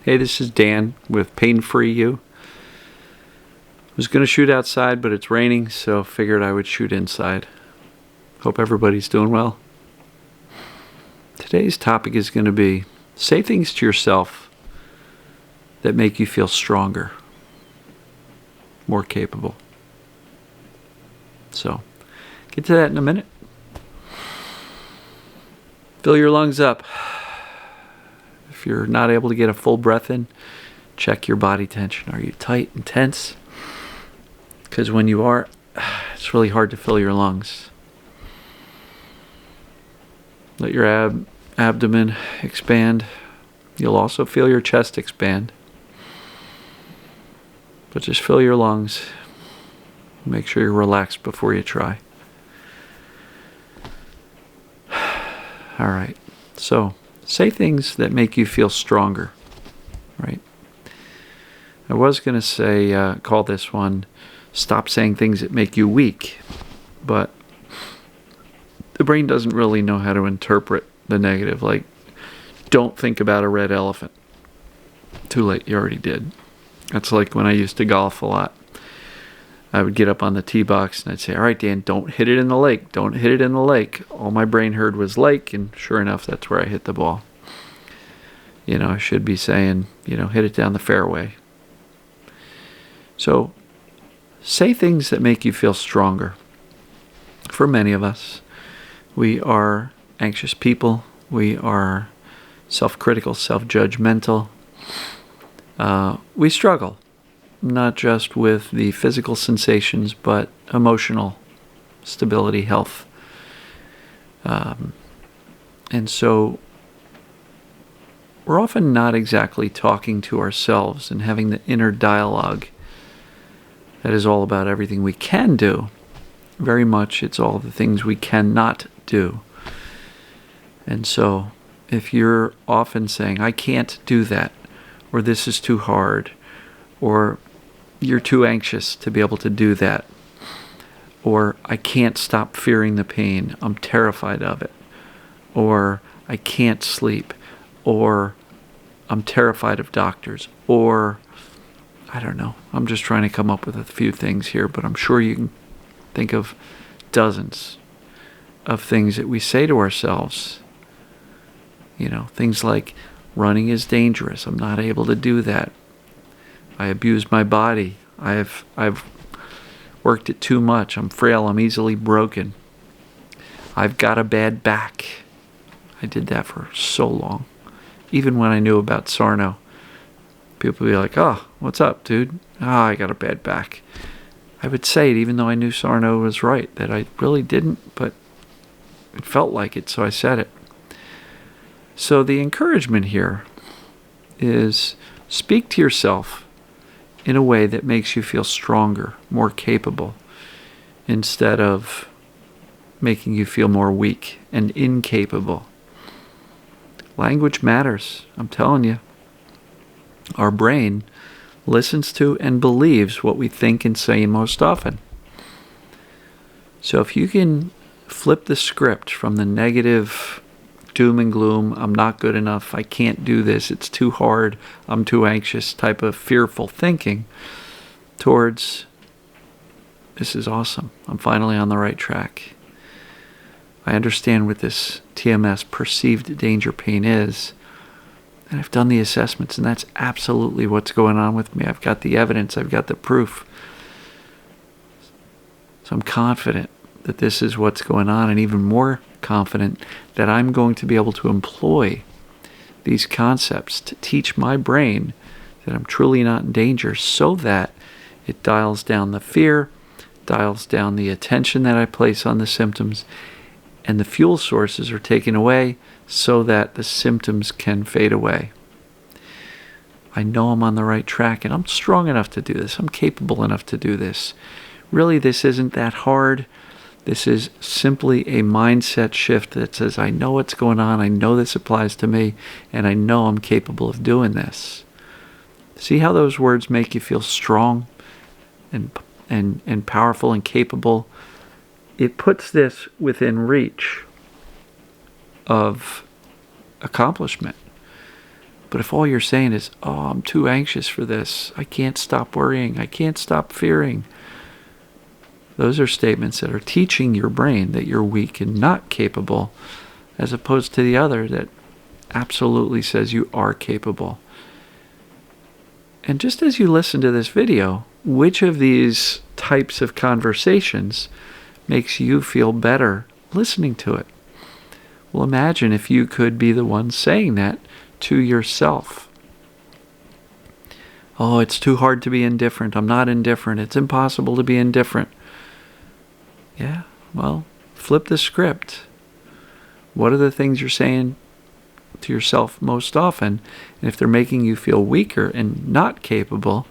Hey, this is Dan with Pain Free You. I was going to shoot outside, but it's raining, so figured I would shoot inside. Hope everybody's doing well. Today's topic is going to be say things to yourself that make you feel stronger, more capable. So, get to that in a minute. Fill your lungs up. If you're not able to get a full breath in, check your body tension. Are you tight and tense? Because when you are, it's really hard to fill your lungs. Let your abdomen expand. You'll also feel your chest expand. But just fill your lungs. Make sure you're relaxed before you try. All right. So, say things that make you feel stronger, right? I was going to say, call this one, stop saying things that make you weak, but the brain doesn't really know how to interpret the negative. Like, don't think about a red elephant. Too late, you already did. That's like when I used to golf a lot. I would get up on the tee box and I'd say, all right, Dan, don't hit it in the lake. Don't hit it in the lake. All my brain heard was lake, and sure enough, that's where I hit the ball. You know, I should be saying, hit it down the fairway. So, say things that make you feel stronger. For many of us, we are anxious people. We are self-critical, self-judgmental. We struggle. Not just with the physical sensations, but emotional stability, health. And so we're often not exactly talking to ourselves and having the inner dialogue that is all about everything we can do. Very much it's all the things we cannot do. And so if you're often saying, I can't do that, or this is too hard, or you're too anxious to be able to do that, or I can't stop fearing the pain, I'm terrified of it, or I can't sleep, or I'm terrified of doctors, or I don't know, I'm just trying to come up with a few things here, but I'm sure you can think of dozens of things that we say to ourselves. Things like, running is dangerous, I'm not able to do that. I abuse my body. I've worked it too much. I'm frail. I'm easily broken. I've got a bad back. I did that for so long. Even when I knew about Sarno, people would be like, oh, what's up, dude? I got a bad back. I would say it even though I knew Sarno was right, that I really didn't, but it felt like it, so I said it. So the encouragement here is speak to yourself in a way that makes you feel stronger, more capable, instead of making you feel more weak and incapable. Language matters, I'm telling you. Our brain listens to and believes what we think and say most often. So if you can flip the script from the negative doom and gloom, I'm not good enough, I can't do this, it's too hard, I'm too anxious type of fearful thinking, towards this is awesome, I'm finally on the right track. I understand what this TMS, perceived danger pain, is, and I've done the assessments, and that's absolutely what's going on with me. I've got the evidence, I've got the proof. So I'm confident that this is what's going on, and even more confident that I'm going to be able to employ these concepts to teach my brain that I'm truly not in danger, so that it dials down the fear, dials down the attention that I place on the symptoms, and the fuel sources are taken away so that the symptoms can fade away. I know I'm on the right track, and I'm strong enough to do this. I'm capable enough to do this. Really, this isn't that hard. This is simply a mindset shift that says, I know what's going on, I know this applies to me, and I know I'm capable of doing this. See how those words make you feel strong and powerful and capable? It puts this within reach of accomplishment. But if all you're saying is, oh, I'm too anxious for this, I can't stop worrying, I can't stop fearing, those are statements that are teaching your brain that you're weak and not capable, as opposed to the other that absolutely says you are capable. And just as you listen to this video, which of these types of conversations makes you feel better listening to it? Well, imagine if you could be the one saying that to yourself. Oh, it's too hard to be indifferent. I'm not indifferent. It's impossible to be indifferent. Yeah, well, flip the script. What are the things you're saying to yourself most often? And if they're making you feel weaker and not capable,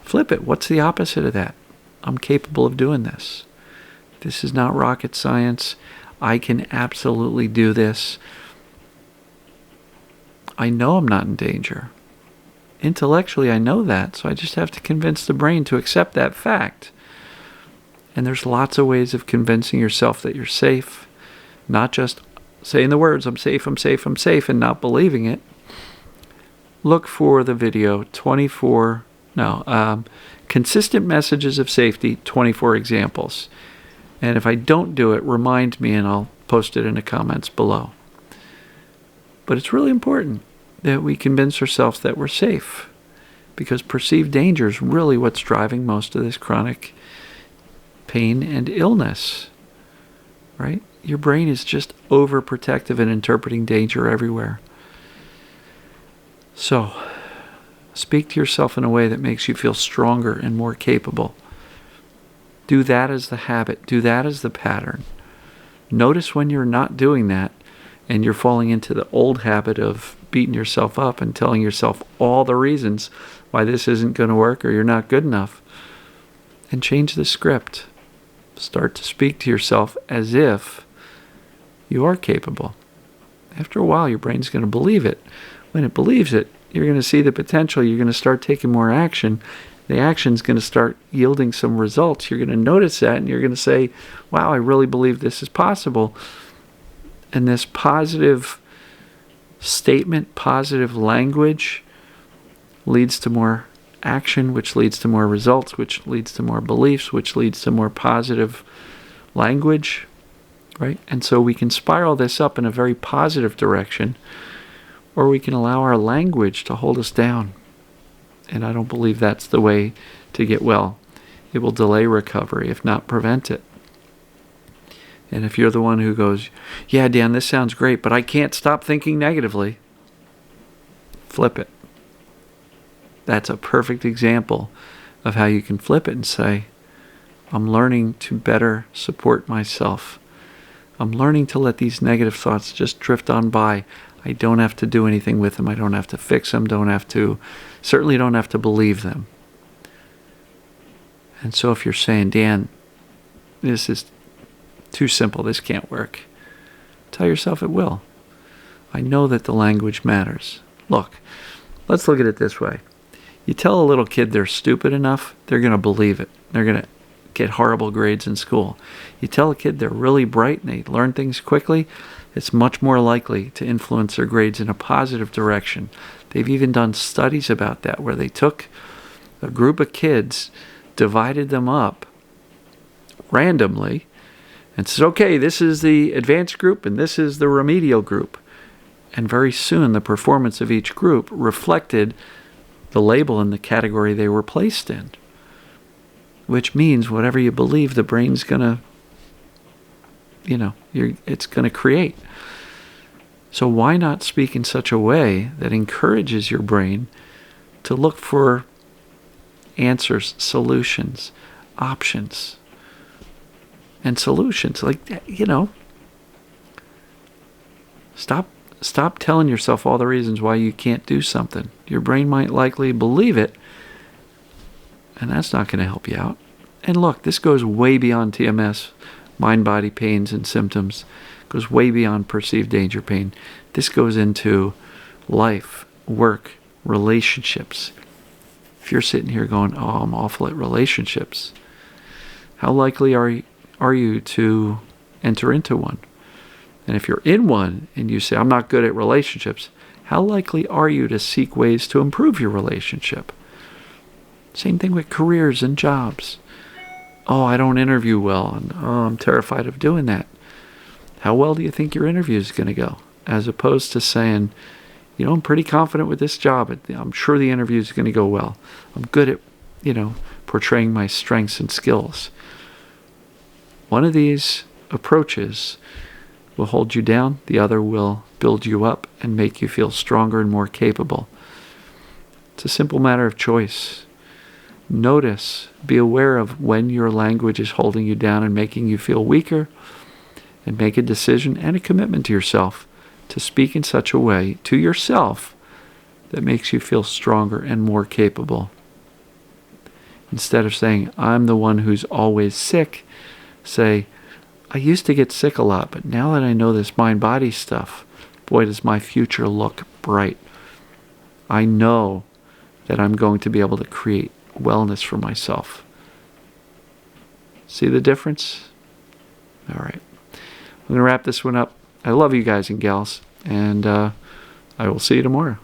flip it. What's the opposite of that? I'm capable of doing this. This is not rocket science. I can absolutely do this. I know I'm not in danger. Intellectually, I know that, so I just have to convince the brain to accept that fact. And there's lots of ways of convincing yourself that you're safe, not just saying the words, I'm safe, I'm safe, I'm safe, and not believing it. Look for the video, Consistent Messages of Safety, 24 Examples. And if I don't do it, remind me and I'll post it in the comments below. But it's really important that we convince ourselves that we're safe, because perceived danger is really what's driving most of this chronic pain and illness, right? Your brain is just overprotective and interpreting danger everywhere. So, speak to yourself in a way that makes you feel stronger and more capable. Do that as the habit. Do that as the pattern. Notice when you're not doing that and you're falling into the old habit of beating yourself up and telling yourself all the reasons why this isn't going to work or you're not good enough. And change the script. Start to speak to yourself as if you are capable. After a while, your brain's going to believe it. When it believes it, you're going to see the potential. You're going to start taking more action. The action's going to start yielding some results. You're going to notice that, and you're going to say, wow, I really believe this is possible. And this positive statement, positive language leads to more action, which leads to more results, which leads to more beliefs, which leads to more positive language, right? And so we can spiral this up in a very positive direction, or we can allow our language to hold us down. And I don't believe that's the way to get well. It will delay recovery, if not prevent it. And if you're the one who goes, yeah, Dan, this sounds great, but I can't stop thinking negatively, flip it. That's a perfect example of how you can flip it and say, I'm learning to better support myself. I'm learning to let these negative thoughts just drift on by. I don't have to do anything with them. I don't have to fix them. Certainly don't have to believe them. And so if you're saying, Dan, this is too simple, this can't work, tell yourself it will. I know that the language matters. Look, let's look at it this way. You tell a little kid they're stupid enough, they're going to believe it. They're going to get horrible grades in school. You tell a kid they're really bright and they learn things quickly, it's much more likely to influence their grades in a positive direction. They've even done studies about that, where they took a group of kids, divided them up randomly, and said, okay, this is the advanced group and this is the remedial group. And very soon the performance of each group reflected the label and the category they were placed in. Which means whatever you believe, the brain's going to, it's going to create. So why not speak in such a way that encourages your brain to look for answers, solutions, options, and solutions? Stop telling yourself all the reasons why you can't do something. Your brain might likely believe it, and that's not going to help you out. And look, this goes way beyond TMS, mind-body pains and symptoms. It goes way beyond perceived danger pain. This goes into life, work, relationships. If you're sitting here going, oh, I'm awful at relationships, how likely are you to enter into one? And if you're in one and you say, I'm not good at relationships, how likely are you to seek ways to improve your relationship? Same thing with careers and jobs. Oh, I don't interview well, and oh, I'm terrified of doing that. How well do you think your interview is going to go? As opposed to saying, I'm pretty confident with this job. I'm sure the interview is going to go well. I'm good at, portraying my strengths and skills. One of these approaches will hold you down. The other will build you up and make you feel stronger and more capable. It's a simple matter of choice. Notice, be aware of when your language is holding you down and making you feel weaker, and make a decision and a commitment to yourself to speak in such a way to yourself that makes you feel stronger and more capable. Instead of saying, I'm the one who's always sick, say, I used to get sick a lot, but now that I know this mind-body stuff, boy, does my future look bright. I know that I'm going to be able to create wellness for myself. See the difference? All right. I'm going to wrap this one up. I love you guys and gals, and I will see you tomorrow.